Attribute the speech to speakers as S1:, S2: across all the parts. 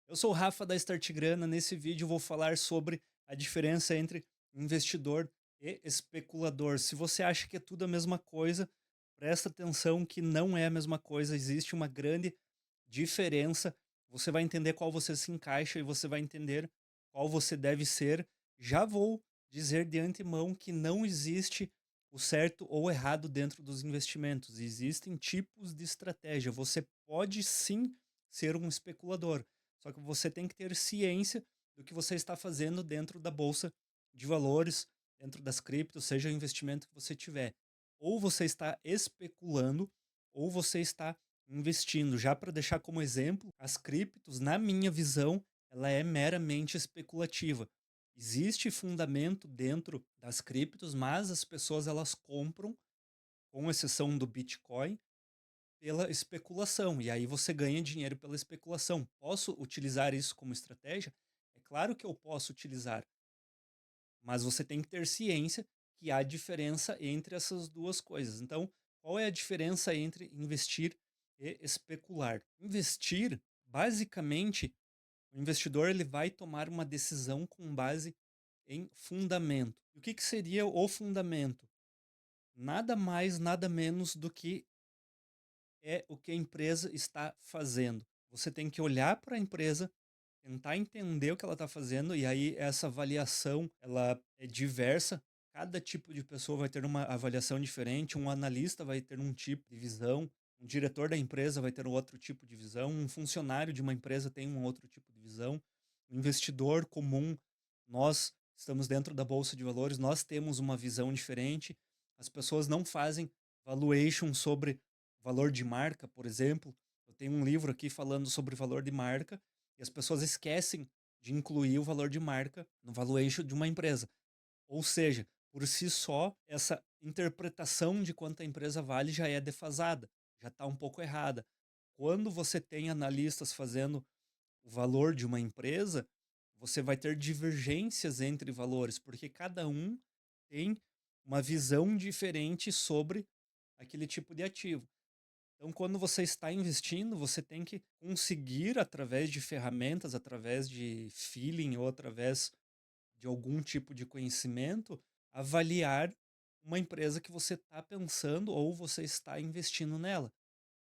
S1: Eu sou o Rafa da Start Grana. Nesse vídeo eu vou falar sobre a diferença entre investidor e especulador. Se você acha que é tudo a mesma coisa, presta atenção que não é a mesma coisa. Existe uma grande diferença. Você vai entender qual você se encaixa e você vai entender qual você deve ser. Já vou dizer de antemão que não existe o certo ou errado dentro dos investimentos. Existem tipos de estratégia. Você pode sim ser um especulador, só que você tem que ter ciência do que você está fazendo dentro da bolsa de valores, dentro das criptos, seja o investimento que você tiver. Ou você está especulando, ou você está investindo. Já para deixar como exemplo, as criptos, na minha visão, ela é meramente especulativa. Existe fundamento dentro das criptos, mas as pessoas elas compram, com exceção do Bitcoin, pela especulação, e aí você ganha dinheiro pela especulação. Posso utilizar isso como estratégia? É claro que eu posso utilizar, mas você tem que ter ciência que há diferença entre essas duas coisas. Então, qual é a diferença entre investir e especular? Investir, basicamente, o investidor ele vai tomar uma decisão com base em fundamento. E o que seria o fundamento? Nada mais, nada menos do que é o que a empresa está fazendo. Você tem que olhar para a empresa, tentar entender o que ela está fazendo, e aí essa avaliação ela é diversa. Cada tipo de pessoa vai ter uma avaliação diferente, um analista vai ter um tipo de visão, um diretor da empresa vai ter um outro tipo de visão, um funcionário de uma empresa tem um outro tipo de visão, um investidor comum, nós estamos dentro da bolsa de valores, nós temos uma visão diferente. As pessoas não fazem valuation sobre valor de marca, por exemplo. Eu tenho um livro aqui falando sobre valor de marca e as pessoas esquecem de incluir o valor de marca no valuation de uma empresa. Ou seja, por si só, essa interpretação de quanto a empresa vale já é defasada, já está um pouco errada. Quando você tem analistas fazendo o valor de uma empresa, você vai ter divergências entre valores, porque cada um tem uma visão diferente sobre aquele tipo de ativo. Então, quando você está investindo, você tem que conseguir, através de ferramentas, através de feeling ou através de algum tipo de conhecimento, avaliar uma empresa que você está pensando ou você está investindo nela.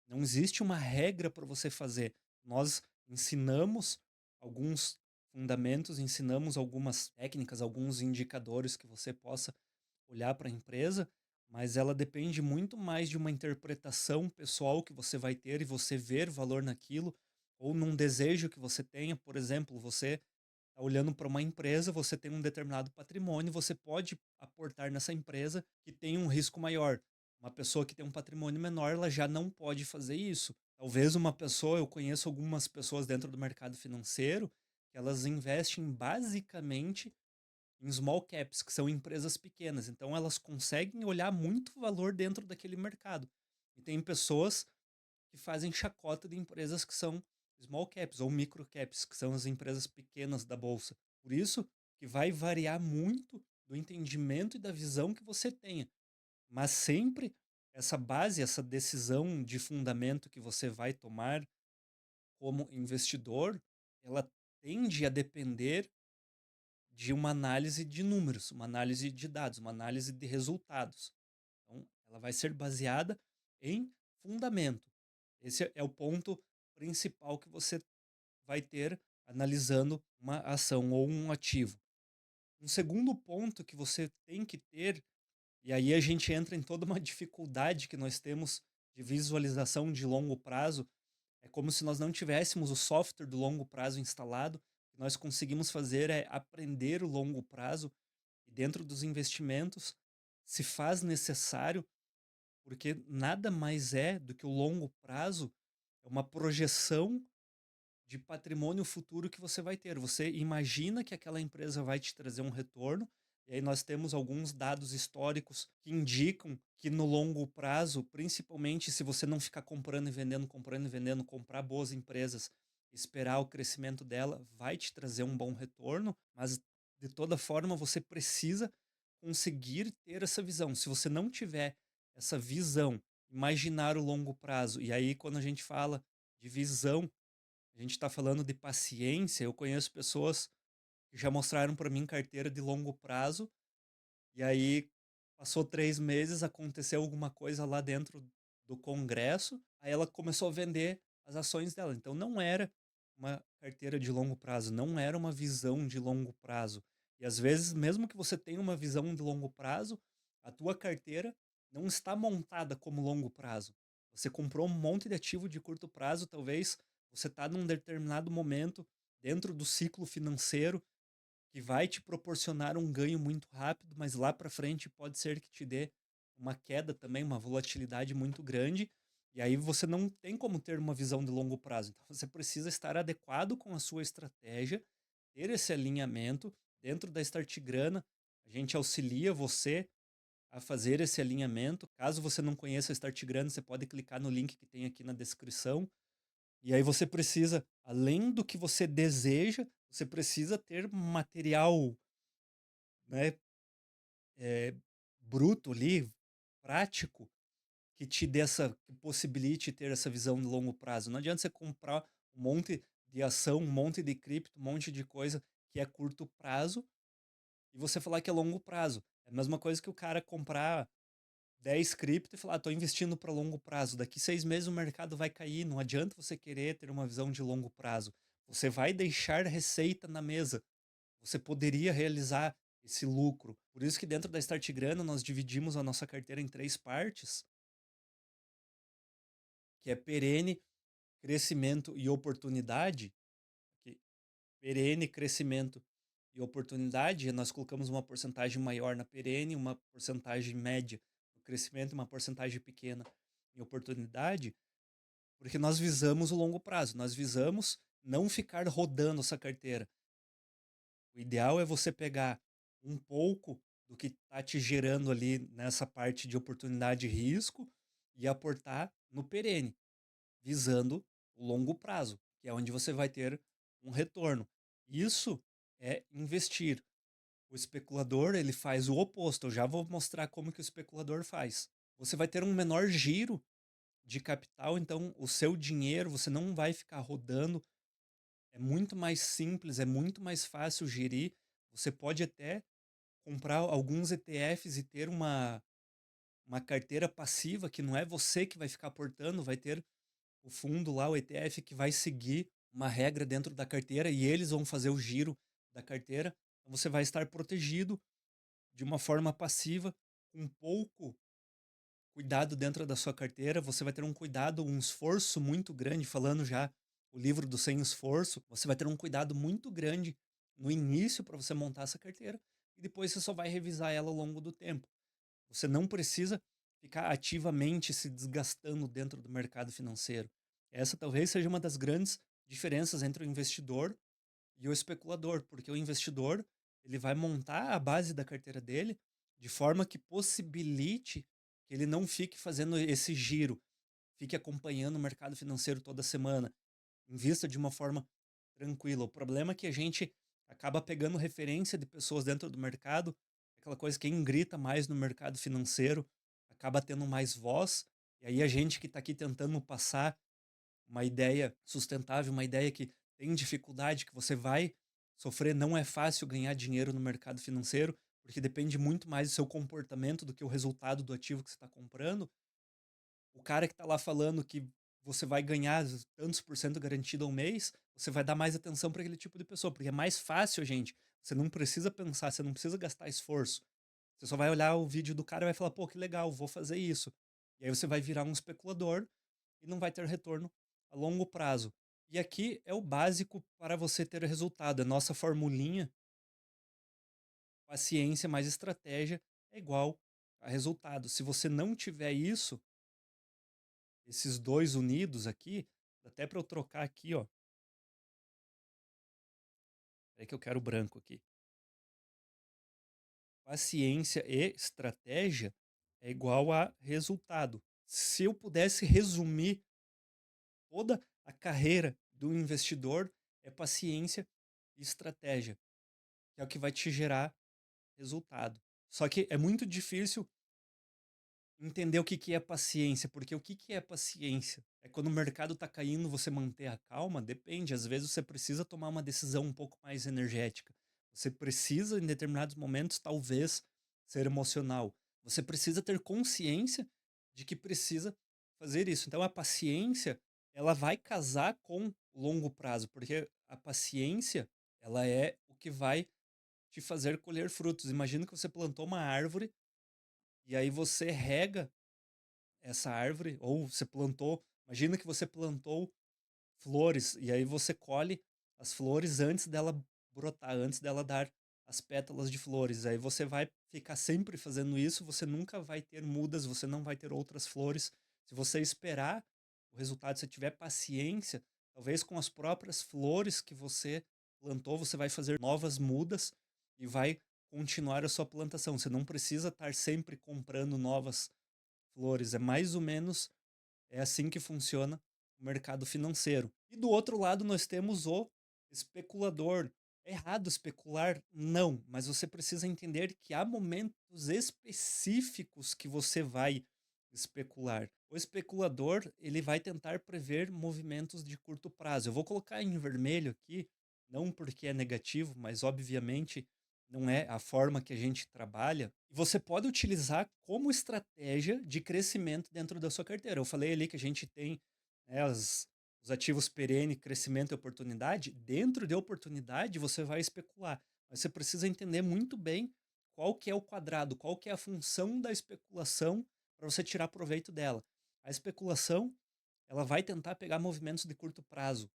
S1: Não existe uma regra para você fazer. Nós ensinamos alguns fundamentos, ensinamos algumas técnicas, alguns indicadores que você possa olhar para a empresa, mas ela depende muito mais de uma interpretação pessoal que você vai ter e você ver valor naquilo, ou num desejo que você tenha. Por exemplo, você está olhando para uma empresa, você tem um determinado patrimônio, você pode aportar nessa empresa que tem um risco maior. Uma pessoa que tem um patrimônio menor, ela já não pode fazer isso. Talvez uma pessoa, eu conheço algumas pessoas dentro do mercado financeiro, que elas investem basicamente em small caps, que são empresas pequenas. Então elas conseguem olhar muito valor dentro daquele mercado. E tem pessoas que fazem chacota de empresas que são small caps ou micro caps, que são as empresas pequenas da bolsa. Por isso que vai variar muito do entendimento e da visão que você tenha. Mas sempre essa base, essa decisão de fundamento que você vai tomar como investidor, ela tende a depender de uma análise de números, uma análise de dados, uma análise de resultados. Então, ela vai ser baseada em fundamento. Esse é o ponto principal que você vai ter analisando uma ação ou um ativo. Um segundo ponto que você tem que ter, e aí a gente entra em toda uma dificuldade que nós temos de visualização de longo prazo, é como se nós não tivéssemos o software do longo prazo instalado. O que nós conseguimos fazer é aprender o longo prazo, e dentro dos investimentos se faz necessário, porque nada mais é do que o longo prazo, é uma projeção de patrimônio futuro que você vai ter. Você imagina que aquela empresa vai te trazer um retorno, e aí nós temos alguns dados históricos que indicam que no longo prazo, principalmente se você não ficar comprando e vendendo, comprar boas empresas, esperar o crescimento dela, vai te trazer um bom retorno, mas de toda forma você precisa conseguir ter essa visão. Se você não tiver essa visão, imaginar o longo prazo, e aí quando a gente fala de visão, a A gente está falando de paciência, eu conheço pessoas que já mostraram para mim carteira de longo prazo, e aí passou 3 meses, aconteceu alguma coisa lá dentro do congresso, aí ela começou a vender as ações dela. Então não era uma carteira de longo prazo, não era uma visão de longo prazo. E às vezes, mesmo que você tenha uma visão de longo prazo, a tua carteira não está montada como longo prazo. Você comprou um monte de ativo de curto prazo, talvez você está num determinado momento dentro do ciclo financeiro que vai te proporcionar um ganho muito rápido, mas lá para frente pode ser que te dê uma queda também, uma volatilidade muito grande, e aí você não tem como ter uma visão de longo prazo. Então você precisa estar adequado com a sua estratégia, ter esse alinhamento dentro da Start Grana. A gente auxilia você a fazer esse alinhamento. Caso você não conheça a Start Grana, você pode clicar no link que tem aqui na descrição. E aí você precisa, além do que você deseja, você precisa ter material, né, eh, bruto ali, prático, que te dê que possibilite ter essa visão de longo prazo. Não adianta você comprar um monte de ação, um monte de cripto, um monte de coisa que é curto prazo e você falar que é longo prazo. É a mesma coisa que o cara comprar 10 cripto e falar, estou investindo para longo prazo. Daqui 6 meses o mercado vai cair. Não adianta você querer ter uma visão de longo prazo. Você vai deixar receita na mesa. Você poderia realizar esse lucro. Por isso que dentro da Start Grana nós dividimos a nossa carteira em 3 partes, que é perene, crescimento e oportunidade. Que perene, crescimento e oportunidade, nós colocamos uma porcentagem maior na perene, uma porcentagem média no crescimento e uma porcentagem pequena em oportunidade, porque nós visamos o longo prazo, nós visamos não ficar rodando essa carteira. O ideal é você pegar um pouco do que está te gerando ali nessa parte de oportunidade e risco e aportar no perene, visando o longo prazo, que é onde você vai ter um retorno. Isso é investir. O especulador, ele faz o oposto. Eu já vou mostrar como que o especulador faz. Você vai ter um menor giro de capital, então o seu dinheiro, você não vai ficar rodando. É muito mais simples, é muito mais fácil gerir. Você pode até comprar alguns ETFs e ter uma carteira passiva que não é você que vai ficar aportando, vai ter o fundo lá, o ETF, que vai seguir uma regra dentro da carteira e eles vão fazer o giro da carteira. Então você vai estar protegido de uma forma passiva, com pouco cuidado dentro da sua carteira. Você vai ter um cuidado, um esforço muito grande, falando já o livro do sem esforço. Você vai ter um cuidado muito grande no início para você montar essa carteira e depois você só vai revisar ela ao longo do tempo. Você não precisa ficar ativamente se desgastando dentro do mercado financeiro. Essa talvez seja uma das grandes diferenças entre o investidor e o especulador, porque o investidor ele vai montar a base da carteira dele de forma que possibilite que ele não fique fazendo esse giro, fique acompanhando o mercado financeiro toda semana, invista de uma forma tranquila. O problema é que a gente acaba pegando referência de pessoas dentro do mercado, aquela coisa, quem grita mais no mercado financeiro acaba tendo mais voz, e aí a gente que está aqui tentando passar uma ideia sustentável, uma ideia que tem dificuldade, que você vai sofrer, não é fácil ganhar dinheiro no mercado financeiro, porque depende muito mais do seu comportamento do que o resultado do ativo que você está comprando. O cara que está lá falando que você vai ganhar tantos por cento garantido ao mês, você vai dar mais atenção para aquele tipo de pessoa, porque é mais fácil, gente. Você não precisa pensar, você não precisa gastar esforço. Você só vai olhar o vídeo do cara e vai falar, pô, que legal, vou fazer isso. E aí você vai virar um especulador e não vai ter retorno a longo prazo. E aqui é o básico para você ter resultado. A nossa formulinha, paciência mais estratégia, é igual a resultado. Se você não tiver isso, esses dois unidos aqui, até para eu trocar aqui, ó. É que eu quero branco aqui. Paciência e estratégia é igual a resultado. Se eu pudesse resumir toda a carreira do investidor, é paciência e estratégia, que é o que vai te gerar resultado. Só que é muito difícil entender o que que é paciência, porque o que que é paciência? É quando o mercado está caindo, você manter a calma? Depende, às vezes você precisa tomar uma decisão um pouco mais energética. Você precisa, em determinados momentos, talvez, ser emocional. Você precisa ter consciência de que precisa fazer isso. Então a paciência, ela vai casar com o longo prazo, porque a paciência, ela é o que vai te fazer colher frutos. Imagina que você plantou uma árvore e aí você rega essa árvore, ou você plantou, imagina que você plantou flores, e aí você colhe as flores antes dela brotar, antes dela dar as pétalas de flores. Aí você vai ficar sempre fazendo isso, você nunca vai ter mudas, você não vai ter outras flores. Se você esperar o resultado, se tiver paciência, talvez com as próprias flores que você plantou, você vai fazer novas mudas e vai continuar a sua plantação. Você não precisa estar sempre comprando novas flores. É mais ou menos é assim que funciona o mercado financeiro. E do outro lado, nós temos o especulador. É errado especular? Não, mas você precisa entender que há momentos específicos que você vai especular. O especulador, ele vai tentar prever movimentos de curto prazo. Eu vou colocar em vermelho aqui, não porque é negativo, mas obviamente não é a forma que a gente trabalha. E você pode utilizar como estratégia de crescimento dentro da sua carteira. Eu falei ali que a gente tem, né, os ativos perene, crescimento e oportunidade. Dentro de oportunidade, você vai especular. Mas você precisa entender muito bem qual que é o quadrado, qual que é a função da especulação para você tirar proveito dela. A especulação, ela vai tentar pegar movimentos de curto prazo.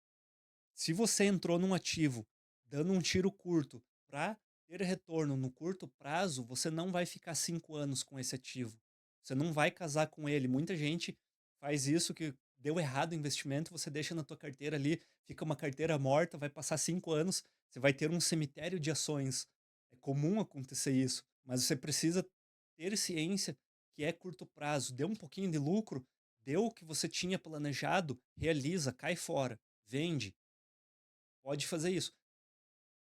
S1: Se você entrou num ativo dando um tiro curto para ter retorno no curto prazo, você não vai ficar 5 anos com esse ativo. Você não vai casar com ele. Muita gente faz isso que deu errado o investimento, você deixa na tua carteira ali, fica uma carteira morta, vai passar 5 anos, você vai ter um cemitério de ações. É comum acontecer isso, mas você precisa ter ciência que é curto prazo. Deu um pouquinho de lucro, deu o que você tinha planejado, realiza, cai fora, vende, pode fazer isso.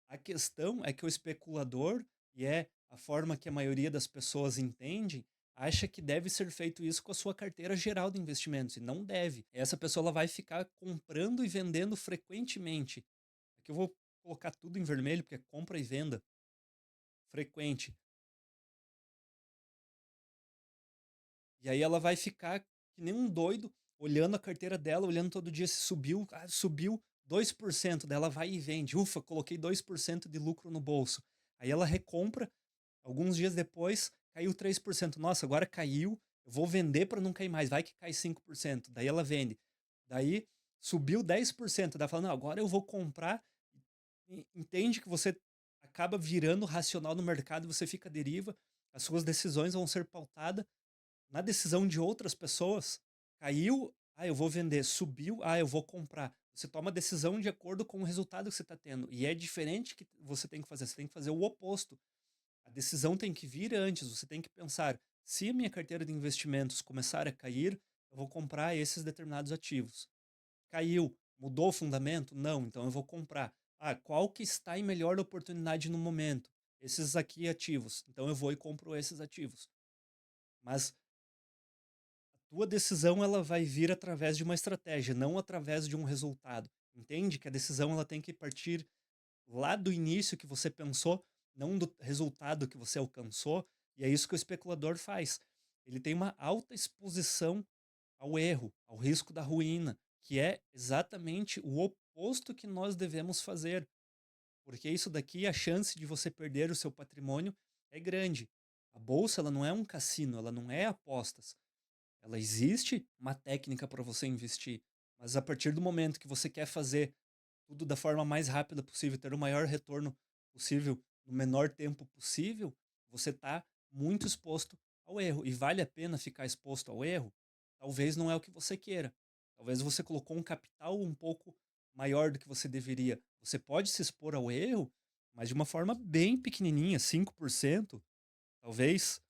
S1: A questão é que o especulador, e é a forma que a maioria das pessoas entende, acha que deve ser feito isso com a sua carteira geral de investimentos, e não deve. Essa pessoa ela vai ficar comprando e vendendo frequentemente. Aqui eu vou colocar tudo em vermelho, porque é compra e venda frequente. E aí ela vai ficar que nem um doido, olhando a carteira dela, olhando todo dia se subiu, subiu 2%, daí ela vai e vende. Ufa, coloquei 2% de lucro no bolso. Aí ela recompra, alguns dias depois caiu 3%. Nossa, agora caiu, eu vou vender para não cair mais, vai que cai 5%. Daí ela vende. Daí subiu 10%, daí ela fala, não, agora eu vou comprar. Entende que você acaba virando racional no mercado, você fica à deriva, as suas decisões vão ser pautadas na decisão de outras pessoas. Caiu, eu vou vender. Subiu, eu vou comprar. Você toma a decisão de acordo com o resultado que você está tendo. E é diferente que você tem que fazer. Você tem que fazer o oposto. A decisão tem que vir antes. Você tem que pensar: se a minha carteira de investimentos começar a cair, eu vou comprar esses determinados ativos. Caiu, mudou o fundamento? Não, então eu vou comprar. Qual que está em melhor oportunidade no momento? Esses aqui ativos. Então eu vou e compro esses ativos. Mas tua decisão ela vai vir através de uma estratégia, não através de um resultado. Entende que a decisão ela tem que partir lá do início que você pensou, não do resultado que você alcançou, e é isso que o especulador faz. Ele tem uma alta exposição ao erro, ao risco da ruína, que é exatamente o oposto que nós devemos fazer, porque isso daqui, a chance de você perder o seu patrimônio é grande. A bolsa ela não é um cassino, ela não é apostas. Ela existe uma técnica para você investir, mas a partir do momento que você quer fazer tudo da forma mais rápida possível, ter o maior retorno possível no menor tempo possível, você está muito exposto ao erro. E vale a pena ficar exposto ao erro? Talvez não é o que você queira. Talvez você colocou um capital um pouco maior do que você deveria. Você pode se expor ao erro, mas de uma forma bem pequenininha, 5%, talvez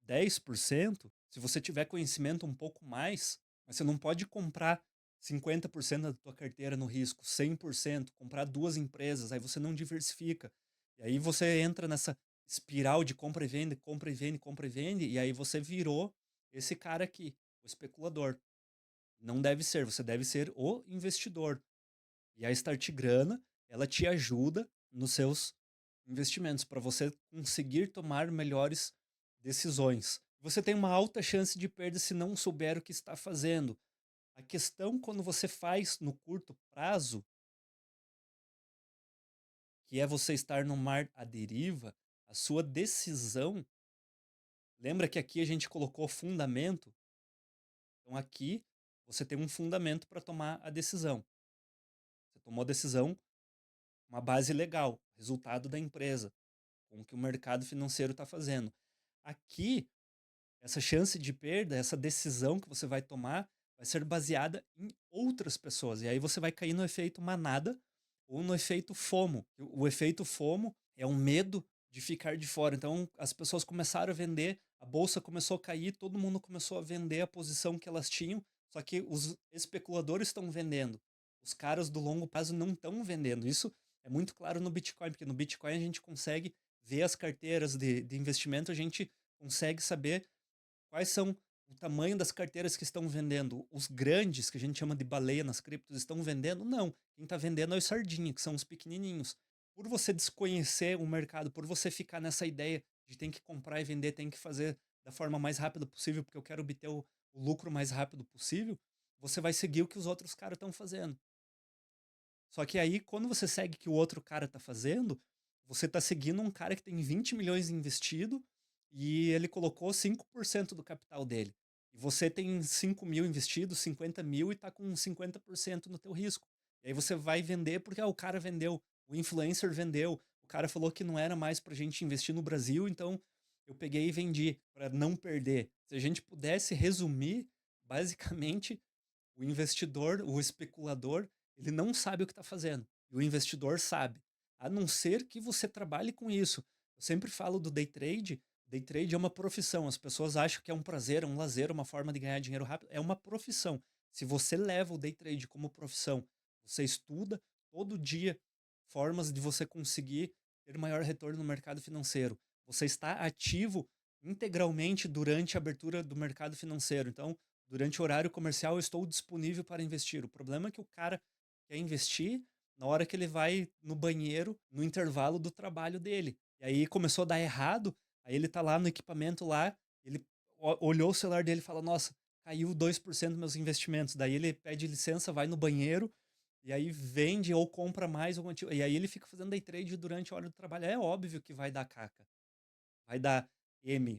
S1: 10%, se você tiver conhecimento um pouco mais, mas você não pode comprar 50% da tua carteira no risco, 100%, comprar duas empresas, aí você não diversifica. E aí você entra nessa espiral de compra e vende, compra e vende, compra e vende, e aí você virou esse cara aqui, o especulador. Não deve ser, você deve ser o investidor. E a Start Grana, ela te ajuda nos seus investimentos para você conseguir tomar melhores decisões. Você tem uma alta chance de perda se não souber o que está fazendo. A questão quando você faz no curto prazo, que é você estar no mar à deriva, a sua decisão, lembra que aqui a gente colocou fundamento? Então aqui você tem um fundamento para tomar a decisão. Você tomou a decisão, uma base legal, resultado da empresa, com o que o mercado financeiro está fazendo. Aqui, essa chance de perda, essa decisão que você vai tomar, vai ser baseada em outras pessoas. E aí você vai cair no efeito manada ou no efeito FOMO. O efeito FOMO é um medo de ficar de fora. Então, as pessoas começaram a vender, a bolsa começou a cair, todo mundo começou a vender a posição que elas tinham, só que os especuladores estão vendendo. Os caras do longo prazo não estão vendendo. Isso é muito claro no Bitcoin, porque no Bitcoin a gente consegue ver as carteiras de investimento, a gente consegue saber quais são o tamanho das carteiras que estão vendendo. Os grandes, que a gente chama de baleia nas criptos, estão vendendo? Não. Quem está vendendo é os sardinha, que são os pequenininhos. Por você desconhecer o mercado, por você ficar nessa ideia de tem que comprar e vender, tem que fazer da forma mais rápida possível, porque eu quero obter o lucro mais rápido possível, você vai seguir o que os outros caras estão fazendo. Só que aí, quando você segue o que o outro cara está fazendo, você está seguindo um cara que tem 20 milhões investido e ele colocou 5% do capital dele. E você tem 5 mil investidos, 50 mil e está com 50% no teu risco. E aí você vai vender porque o cara vendeu, o influencer vendeu, o cara falou que não era mais para a gente investir no Brasil, então eu peguei e vendi para não perder. Se a gente pudesse resumir, basicamente, o investidor, o especulador, ele não sabe o que está fazendo. E o investidor sabe. A não ser que você trabalhe com isso. Eu sempre falo do day trade. Day trade é uma profissão. As pessoas acham que é um prazer, um lazer, uma forma de ganhar dinheiro rápido. É uma profissão. Se você leva o day trade como profissão, você estuda todo dia formas de você conseguir ter maior retorno no mercado financeiro. Você está ativo integralmente durante a abertura do mercado financeiro. Então, durante o horário comercial, eu estou disponível para investir. O problema é que o cara quer investir na hora que ele vai no banheiro, no intervalo do trabalho dele. E aí começou a dar errado, aí ele tá lá no equipamento lá, ele olhou o celular dele e fala, nossa, caiu 2% dos meus investimentos. Daí ele pede licença, vai no banheiro, e aí vende ou compra mais. E aí ele fica fazendo day trade durante a hora do trabalho. É óbvio que vai dar caca, vai dar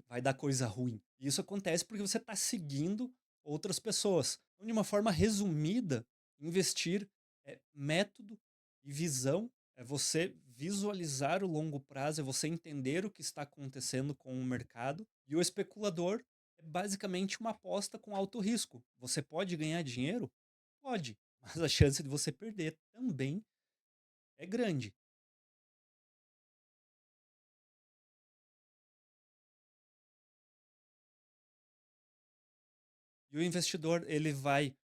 S1: vai dar coisa ruim. E isso acontece porque você está seguindo outras pessoas. Então, de uma forma resumida, investir é método e visão, é você visualizar o longo prazo, é você entender o que está acontecendo com o mercado. E o especulador é basicamente uma aposta com alto risco. Você pode ganhar dinheiro? Pode, mas a chance de você perder também é grande. E o investidor, ele vai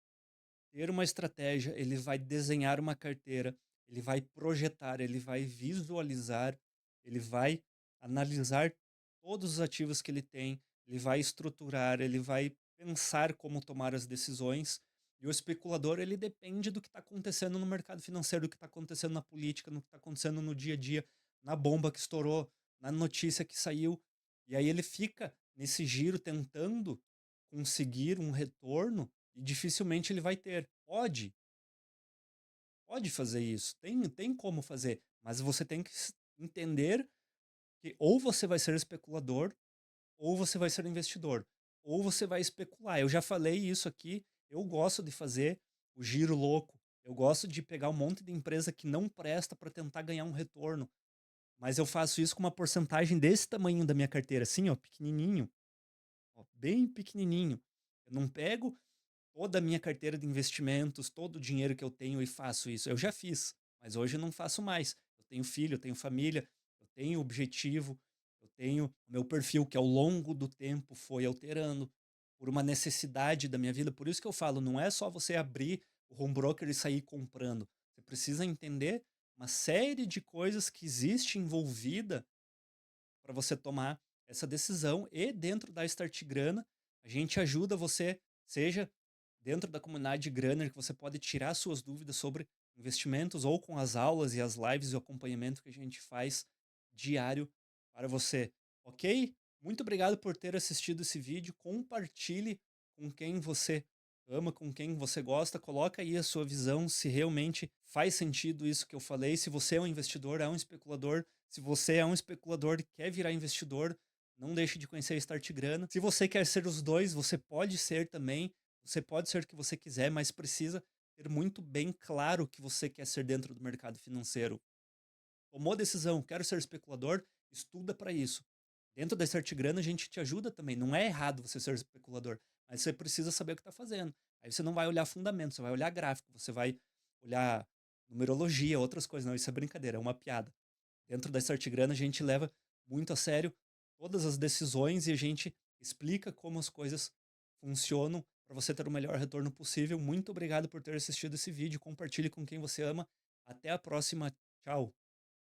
S1: ter uma estratégia, ele vai desenhar uma carteira, ele vai projetar, ele vai visualizar, ele vai analisar todos os ativos que ele tem, ele vai estruturar, ele vai pensar como tomar as decisões. E o especulador, ele depende do que está acontecendo no mercado financeiro, do que está acontecendo na política, no que está acontecendo no dia a dia, na bomba que estourou, na notícia que saiu. E aí ele fica nesse giro tentando conseguir um retorno e dificilmente ele vai ter. Pode fazer isso, tem como fazer, mas você tem que entender que ou você vai ser especulador, ou você vai ser investidor, ou você vai especular. Eu já falei isso aqui, eu gosto de fazer o giro louco, eu gosto de pegar um monte de empresa que não presta para tentar ganhar um retorno, mas eu faço isso com uma porcentagem desse tamanho da minha carteira, assim, ó, pequenininho, ó, bem pequenininho. Eu não pego toda a minha carteira de investimentos, todo o dinheiro que eu tenho e faço isso. Eu já fiz, mas hoje eu não faço mais. Eu tenho filho, eu tenho família, eu tenho objetivo, eu tenho o meu perfil que ao longo do tempo foi alterando por uma necessidade da minha vida. Por isso que eu falo, não é só você abrir o home broker e sair comprando. Você precisa entender uma série de coisas que existe envolvida para você tomar essa decisão e dentro da Start Grana, a gente ajuda você, seja dentro da comunidade Grânner que você pode tirar suas dúvidas sobre investimentos ou com as aulas e as lives e o acompanhamento que a gente faz diário para você, ok? Muito obrigado por ter assistido esse vídeo. Compartilhe com quem você ama, com quem você gosta. Coloca aí a sua visão, se realmente faz sentido isso que eu falei. Se você é um investidor, é um especulador. Se você é um especulador e quer virar investidor, não deixe de conhecer a Start Grana. Se você quer ser os dois, você pode ser também. Você pode ser o que você quiser, mas precisa ter muito bem claro o que você quer ser dentro do mercado financeiro. Tomou decisão, quero ser especulador, estuda para isso. Dentro da Start Grana a gente te ajuda também. Não é errado você ser especulador, mas você precisa saber o que está fazendo. Aí você não vai olhar fundamentos, você vai olhar gráfico, você vai olhar numerologia, outras coisas. Não, isso é brincadeira, é uma piada. Dentro da Start Grana a gente leva muito a sério todas as decisões e a gente explica como as coisas funcionam para você ter o melhor retorno possível. Muito obrigado por ter assistido esse vídeo. Compartilhe com quem você ama. Até a próxima. Tchau.